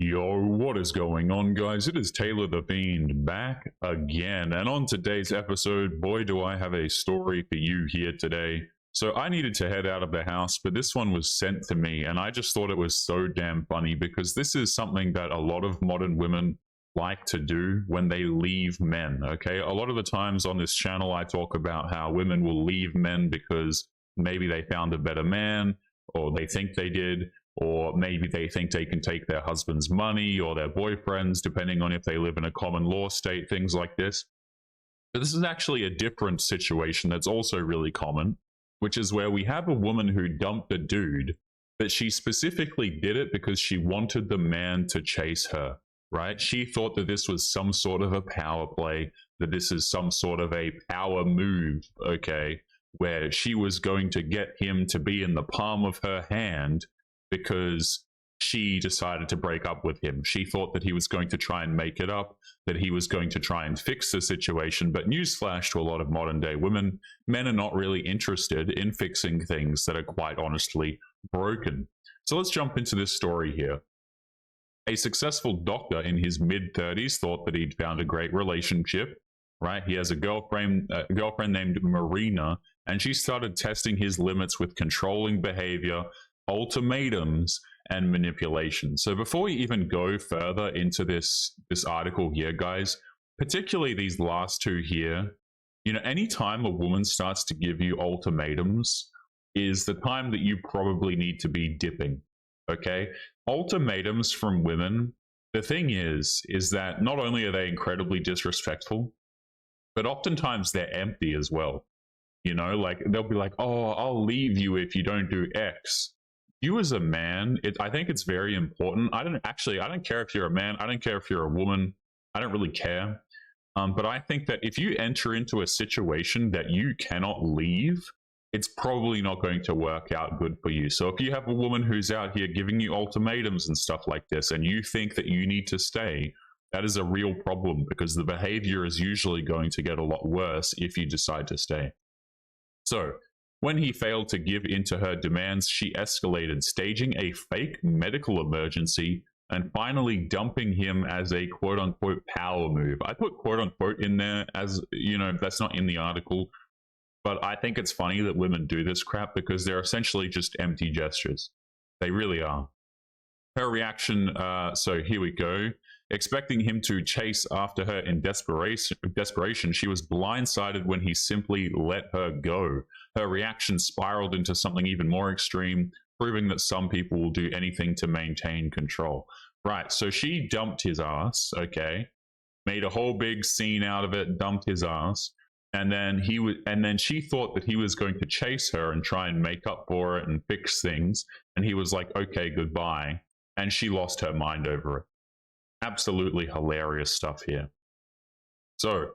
Yo, what is going on, guys? It is Taylor the Fiend back again. And on today's episode, boy, do I have a story for you here today. So I needed to head out of the house, but this one was sent to me, and I just thought it was so damn funny because this is something that a lot of modern women like to do when they leave men, okay? A lot of the times on this channel, I talk about how women will leave men because maybe they found a better man, or they think they did, or maybe they think they can take their husband's money or their boyfriend's, depending on if they live in a common law state, things like this. But this is actually a different situation that's also really common, which is where we have a woman who dumped a dude, but she specifically did it because she wanted the man to chase her, right? She thought that this was some sort of a power play, that this is some sort of a power move, okay, where she was going to get him to be in the palm of her hand because she decided to break up with him. She thought that he was going to try and make it up, that he was going to try and fix the situation. But newsflash to a lot of modern day women, men are not really interested in fixing things that are quite honestly broken. So let's jump into this story here. A successful doctor in his mid-30s thought that he'd found a great relationship, right? He has a girlfriend named Marina, and she started testing his limits with controlling behavior, ultimatums, and manipulation. So before we even go further into this article here, guys, particularly these last two here, you know, anytime a woman starts to give you ultimatums is the time that you probably need to be dipping, okay? Ultimatums from women, the thing is that not only are they incredibly disrespectful, but oftentimes they're empty as well. You know, like they'll be like, oh, I'll leave you if you don't do X. You as a man, I think it's very important. I don't care if you're a man. I don't care if you're a woman. I don't really care. But I think that if you enter into a situation that you cannot leave, it's probably not going to work out good for you. So if you have a woman who's out here giving you ultimatums and stuff like this, and you think that you need to stay, that is a real problem because the behavior is usually going to get a lot worse if you decide to stay. So when he failed to give in to her demands, she escalated, staging a fake medical emergency and finally dumping him as a quote-unquote power move. I put quote-unquote in there as, you know, that's not in the article, but I think it's funny that women do this crap because they're essentially just empty gestures. They really are. Her reaction, so here we go. Expecting him to chase after her in desperation, she was blindsided when he simply let her go. Her reaction spiraled into something even more extreme, proving that some people will do anything to maintain control. Right, so she dumped his ass, okay, made a whole big scene out of it, dumped his ass, and then she thought that he was going to chase her and try and make up for it and fix things, and he was like, okay, goodbye, and she lost her mind over it. Absolutely hilarious stuff here. So,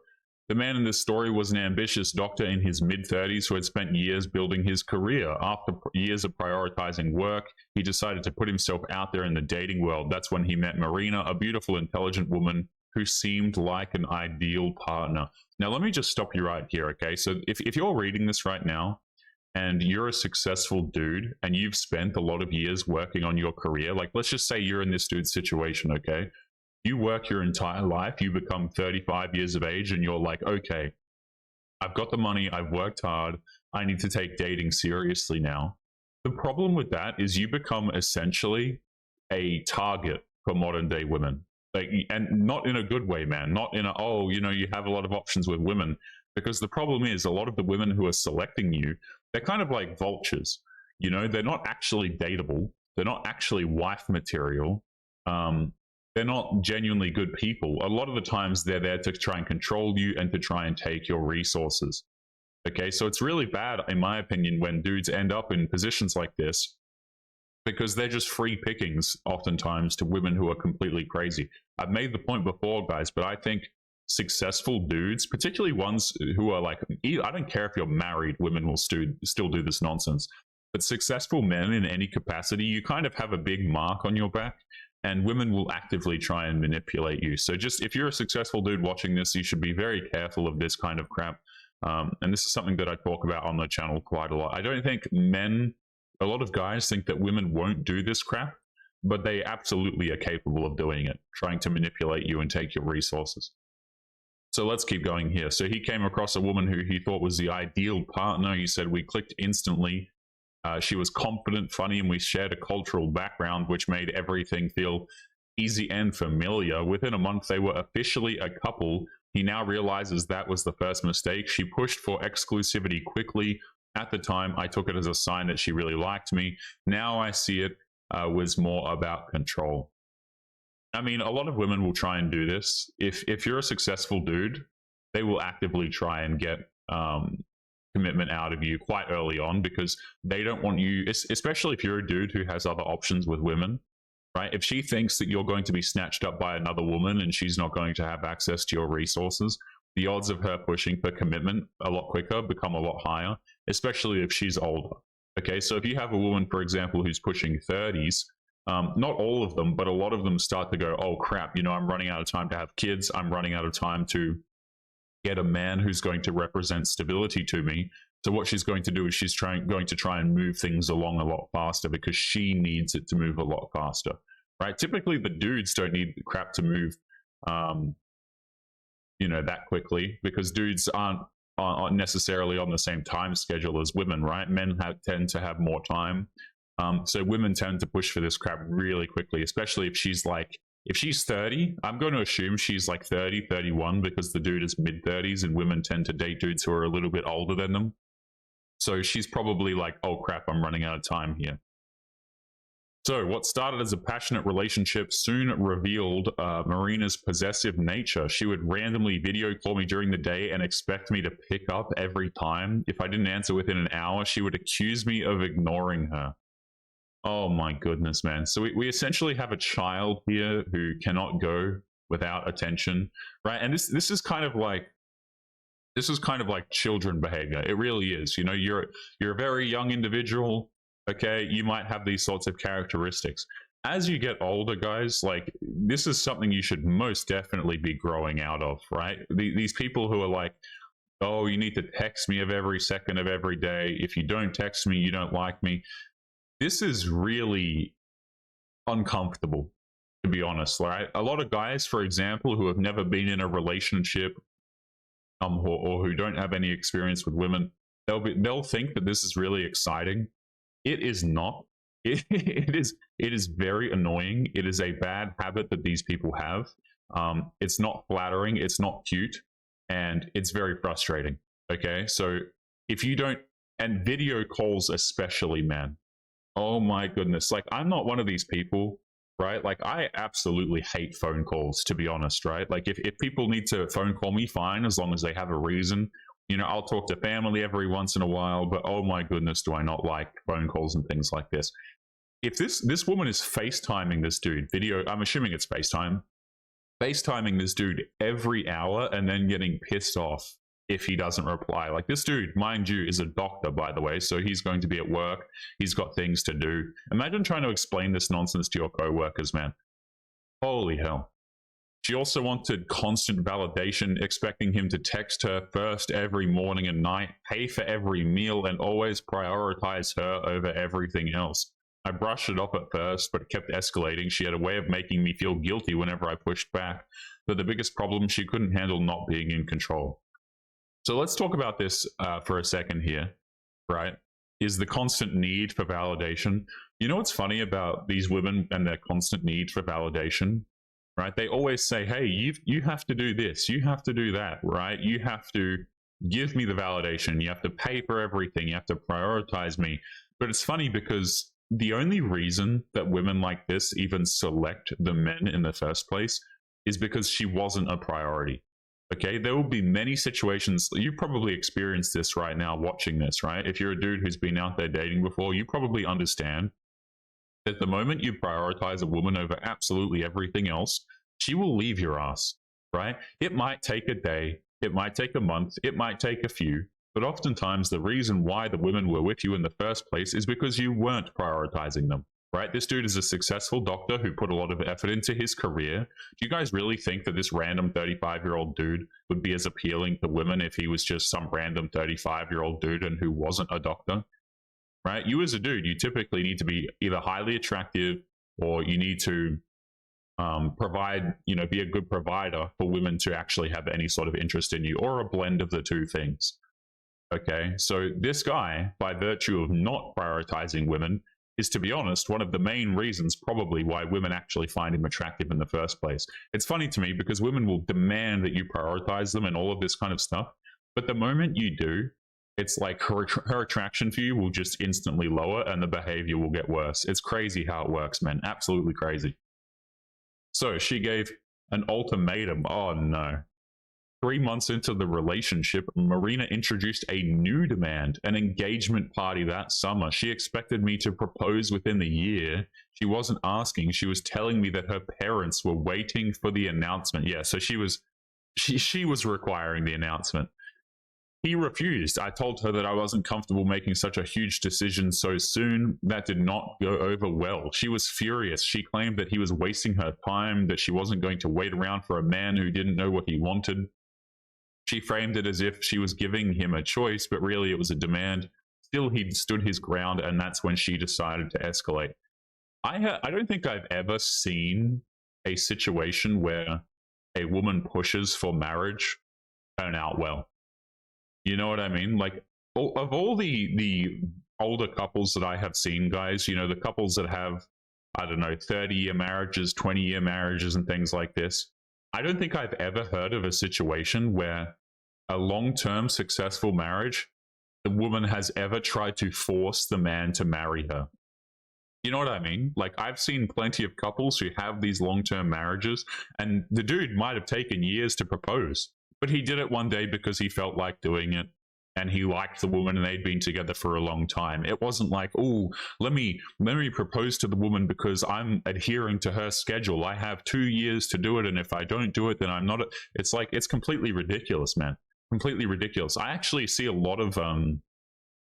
the man in this story was an ambitious doctor in his mid-30s who had spent years building his career. After years of prioritizing work, he decided to put himself out there in the dating world. That's when he met Marina, a beautiful, intelligent woman who seemed like an ideal partner. Now, let me just stop you right here, okay? So, if you're reading this right now, and you're a successful dude, and you've spent a lot of years working on your career, like let's just say you're in this dude's situation, okay? You work your entire life, you become 35 years of age, and you're like, okay, I've got the money, I've worked hard, I need to take dating seriously now. The problem with that is you become essentially a target for modern day women. Like, and not in a good way, man. Not in a, oh, you know, you have a lot of options with women. Because the problem is a lot of the women who are selecting you, they're kind of like vultures. You know, they're not actually dateable. They're not actually wife material. They're not genuinely good people. A lot of the times they're there to try and control you and to try and take your resources. Okay, so it's really bad, in my opinion, when dudes end up in positions like this because they're just free pickings oftentimes to women who are completely crazy. I've made the point before, guys, but I think successful dudes, particularly ones who are like, I don't care if you're married, women will still do this nonsense. But successful men in any capacity, you kind of have a big mark on your back. And women will actively try and manipulate you. So just if you're a successful dude watching this, you should be very careful of this kind of crap. And this is something that I talk about on the channel quite a lot. I don't think a lot of guys think that women won't do this crap. but they absolutely are capable of doing it, trying to manipulate you and take your resources. So let's keep going here. So he came across a woman who he thought was the ideal partner. He said we clicked instantly. She was confident, funny, and we shared a cultural background, which made everything feel easy and familiar. Within a month, they were officially a couple. He now realizes that was the first mistake. She pushed for exclusivity quickly. At the time, I took it as a sign that she really liked me. Now I see it was more about control. I mean, a lot of women will try and do this. If you're a successful dude, they will actively try and get commitment out of you quite early on, because they don't want you, especially if you're a dude who has other options with women, right? If she thinks that you're going to be snatched up by another woman and she's not going to have access to your resources, the odds of her pushing for commitment a lot quicker become a lot higher, especially if she's older. Okay, so if you have a woman, for example, who's pushing 30s, not all of them, but a lot of them start to go, oh crap, I'm running out of time to have kids. I'm running out of time to get a man who's going to represent stability to me. So what she's going to do is she's going to try and move things along a lot faster, because she needs it to move a lot faster, right? Typically, the dudes don't need the crap to move, that quickly, because dudes aren't necessarily on the same time schedule as women, right? Men tend to have more time. So women tend to push for this crap really quickly, especially if she's 30, I'm going to assume she's like 30, 31, because the dude is mid-30s and women tend to date dudes who are a little bit older than them. So she's probably like, oh crap, I'm running out of time here. So what started as a passionate relationship soon revealed Marina's possessive nature. She would randomly video call me during the day and expect me to pick up every time. If I didn't answer within an hour, she would accuse me of ignoring her. Oh my goodness, man. So we essentially have a child here who cannot go without attention, right? And this is kind of like children behavior. It really is. You're a very young individual, okay? You might have these sorts of characteristics. As you get older, guys, like, this is something you should most definitely be growing out of, right? These people who are like, oh, you need to text me of every second of every day. If you don't text me, you don't like me. This is really uncomfortable, to be honest, right? A lot of guys, for example, who have never been in a relationship, or who don't have any experience with women, they'll think that this is really exciting. It is not. It is very annoying. It is a bad habit that these people have. It's not flattering. It's not cute, and it's very frustrating. Okay, so if you don't, and video calls especially, man. Oh my goodness. Like, I'm not one of these people, right? Like, I absolutely hate phone calls, to be honest, right? Like, if people need to phone call me, fine, as long as they have a reason. I'll talk to family every once in a while, but oh my goodness, do I not like phone calls and things like this. If this woman is FaceTiming this dude, I'm assuming it's FaceTiming this dude every hour and then getting pissed off if he doesn't reply. Like, this dude, mind you, is a doctor, by the way, so he's going to be at work. He's got things to do. Imagine trying to explain this nonsense to your co-workers, man. Holy hell. She also wanted constant validation, expecting him to text her first every morning and night, pay for every meal, and always prioritize her over everything else. I brushed it off at first, but it kept escalating. She had a way of making me feel guilty whenever I pushed back. But the biggest problem, she couldn't handle not being in control. So let's talk about this for a second here, right? Is the constant need for validation. You know what's funny about these women and their constant need for validation, right? They always say, hey, you have to do this, you have to do that, right? You have to give me the validation, you have to pay for everything, you have to prioritize me. But it's funny because the only reason that women like this even select the men in the first place is because she wasn't a priority. Okay, there will be many situations, you probably experienced this right now watching this, right? If you're a dude who's been out there dating before, you probably understand that the moment you prioritize a woman over absolutely everything else, she will leave your ass, right? It might take a day, it might take a month, it might take a few, but oftentimes the reason why the women were with you in the first place is because you weren't prioritizing them. Right? This dude is a successful doctor who put a lot of effort into his career. Do you guys really think that this random 35-year-old dude would be as appealing to women if he was just some random 35-year-old dude and who wasn't a doctor? Right? You as a dude, you typically need to be either highly attractive, or you need to provide, be a good provider for women to actually have any sort of interest in you, or a blend of the two things. Okay, so this guy, by virtue of not prioritizing women, is, to be honest, one of the main reasons probably why women actually find him attractive in the first place. It's funny to me because women will demand that you prioritize them and all of this kind of stuff. But the moment you do, it's like her attraction for you will just instantly lower and the behavior will get worse. It's crazy how it works, man. Absolutely crazy. So she gave an ultimatum. Oh no. 3 months into the relationship, Marina introduced a new demand, an engagement party that summer. She expected me to propose within the year. She wasn't asking. She was telling me that her parents were waiting for the announcement. Yeah, so she was requiring the announcement. He refused. I told her that I wasn't comfortable making such a huge decision so soon. That did not go over well. She was furious. She claimed that he was wasting her time, that she wasn't going to wait around for a man who didn't know what he wanted. She framed it as if she was giving him a choice, but really it was a demand. Still, he stood his ground, and that's when she decided to escalate. I don't think I've ever seen a situation where a woman pushes for marriage turn out well. You know what I mean? Like, of all the older couples that I have seen, guys, the couples that have, I don't know, 30-year marriages, 20-year marriages, and things like this, I don't think I've ever heard of a situation where a long-term successful marriage, the woman has ever tried to force the man to marry her. You know what I mean? Like, I've seen plenty of couples who have these long-term marriages, and the dude might have taken years to propose, but he did it one day because he felt like doing it, and he liked the woman, and they'd been together for a long time. It wasn't like, oh, let me propose to the woman because I'm adhering to her schedule. I have 2 years to do it, and if I don't do it, then I'm not. It's like, it's completely ridiculous, man. Completely ridiculous. I actually see a lot of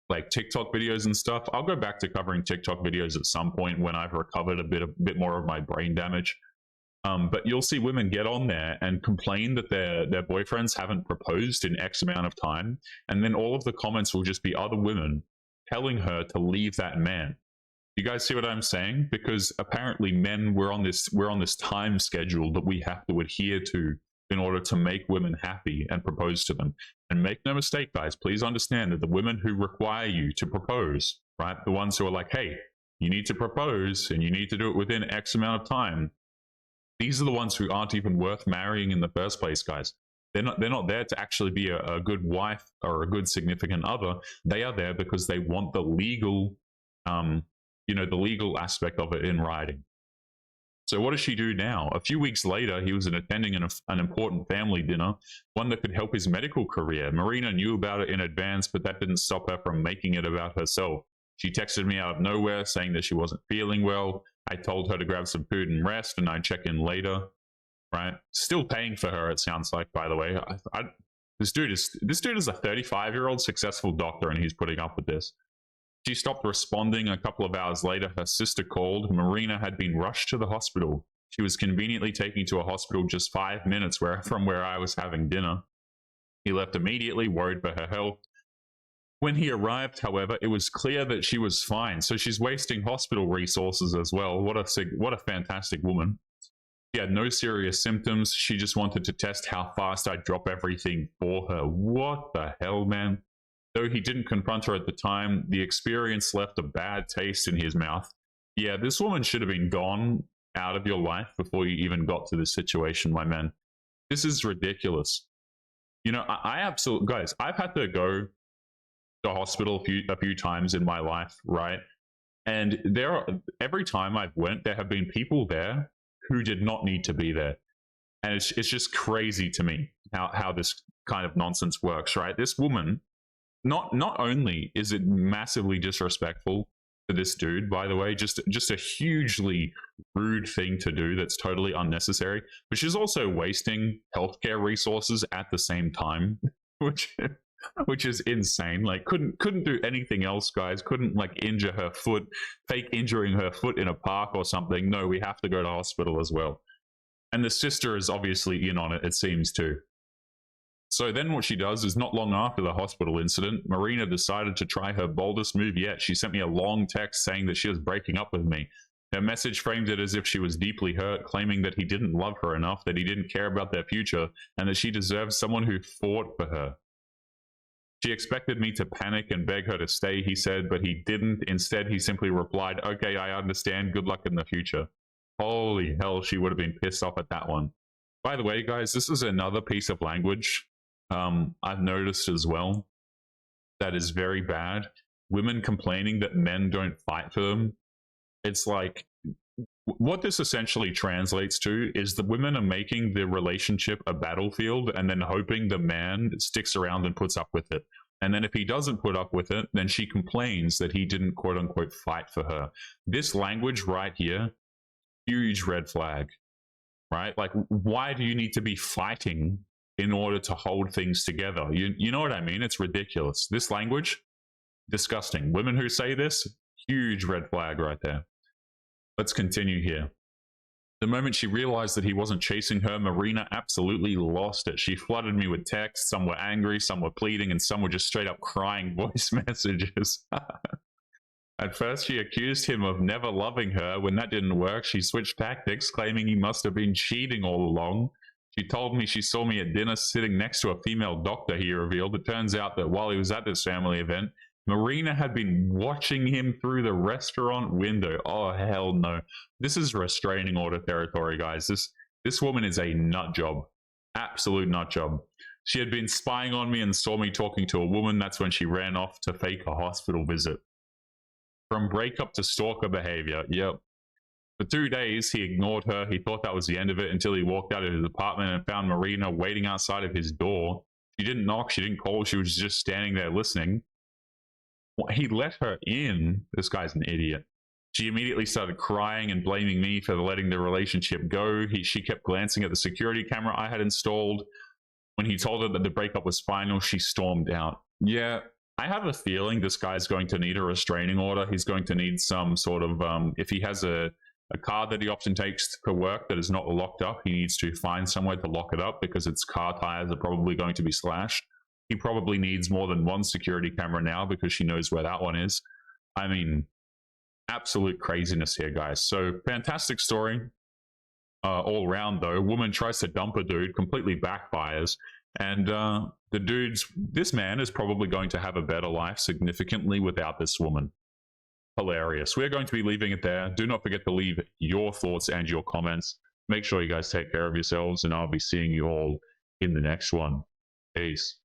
like TikTok videos and stuff. I'll go back to covering TikTok videos at some point when I've recovered a bit more of my brain damage. But you'll see women get on there and complain that their boyfriends haven't proposed in X amount of time, and then all of the comments will just be other women telling her to leave that man. You guys see what I'm saying? Because apparently men, we're on this time schedule that we have to adhere to in order to make women happy and propose to them. And make no mistake, guys, please understand that the women who require you to propose, right, the ones who are like, hey, you need to propose and you need to do it within X amount of time, these are the ones who aren't even worth marrying in the first place, guys. They're not there to actually be a good wife or a good significant other. They are there because they want the legal, the legal aspect of it in writing. So what does she do now? A few weeks later, he was attending an important family dinner, one that could help his medical career. Marina knew about it in advance, but that didn't stop her from making it about herself. She texted me out of nowhere saying that she wasn't feeling well. I told her to grab some food and rest, and I'd check in later. Right? Still paying for her, it sounds like, by the way. This dude is a 35-year-old successful doctor, and he's putting up with this. She stopped responding. A couple of hours later, her sister called. Marina had been rushed to the hospital. She was conveniently taken to a hospital just 5 minutes from where I was having dinner. He left immediately, worried for her health. When he arrived, however, it was clear that she was fine. So she's wasting hospital resources as well. What a fantastic woman. She had no serious symptoms. She just wanted to test how fast I'd drop everything for her. What the hell, man? Though he didn't confront her at the time, the experience left a bad taste in his mouth. Yeah, this woman should have been gone out of your life before you even got to this situation, my man. This is ridiculous. I absolutely, guys, I've had to go to hospital a few times in my life, right? And every time I've went, there have been people there who did not need to be there. And it's just crazy to me how this kind of nonsense works, right? This woman, not only is it massively disrespectful to this dude, by the way, just a hugely rude thing to do that's totally unnecessary, but she's also wasting healthcare resources at the same time, which is insane. Like, couldn't do anything else, guys. Couldn't like injure her foot, fake injuring her foot in a park or something. No, we have to go to hospital as well. And the sister is obviously in on it, it seems, too. So then what she does is, not long after the hospital incident, Marina decided to try her boldest move yet. She sent me a long text saying that she was breaking up with me. Her message framed it as if she was deeply hurt, claiming that he didn't love her enough, that he didn't care about their future, and that she deserved someone who fought for her. She expected me to panic and beg her to stay, he said, but he didn't. Instead, he simply replied, "Okay, I understand. Good luck in the future." Holy hell, she would have been pissed off at that one. By the way, guys, this is another piece of language I've noticed as well that is very bad. Women complaining that men don't fight for them. It's like, what this essentially translates to is the women are making the relationship a battlefield and then hoping the man sticks around and puts up with it. And then if he doesn't put up with it, then she complains that he didn't quote unquote fight for her. This language right here, huge red flag, right? Like, why do you need to be fighting in order to hold things together? You know what I mean? It's ridiculous. This language, disgusting. Women who say this, huge red flag right there. Let's continue here. The moment she realized that he wasn't chasing her, Marina absolutely lost it. She flooded me with texts. Some were angry, some were pleading, and some were just straight up crying voice messages. At first, she accused him of never loving her. When that didn't work, she switched tactics, claiming he must have been cheating all along. She told me she saw me at dinner sitting next to a female doctor, he revealed. It turns out that while he was at this family event, Marina had been watching him through the restaurant window. Oh, hell no. This is restraining order territory, guys. This woman is a nut job. Absolute nut job. She had been spying on me and saw me talking to a woman. That's when she ran off to fake a hospital visit. From breakup to stalker behavior. Yep. For 2 days, he ignored her. He thought that was the end of it until he walked out of his apartment and found Marina waiting outside of his door. She didn't knock. She didn't call. She was just standing there listening. He let her in. This guy's an idiot. She immediately started crying and blaming me for letting the relationship go. She kept glancing at the security camera I had installed. When he told her that the breakup was final, she stormed out. Yeah, I have a feeling this guy's going to need a restraining order. He's going to need some sort of, if he has a car that he often takes to work that is not locked up, he needs to find somewhere to lock it up because its car tires are probably going to be slashed. He probably needs more than one security camera now because she knows where that one is. I mean, absolute craziness here, guys. So, fantastic story all around, though. Woman tries to dump a dude, completely backfires. And this man is probably going to have a better life significantly without this woman. Hilarious. We're going to be leaving it there. Do not forget to leave your thoughts and your comments. Make sure you guys take care of yourselves, and I'll be seeing you all in the next one. Peace.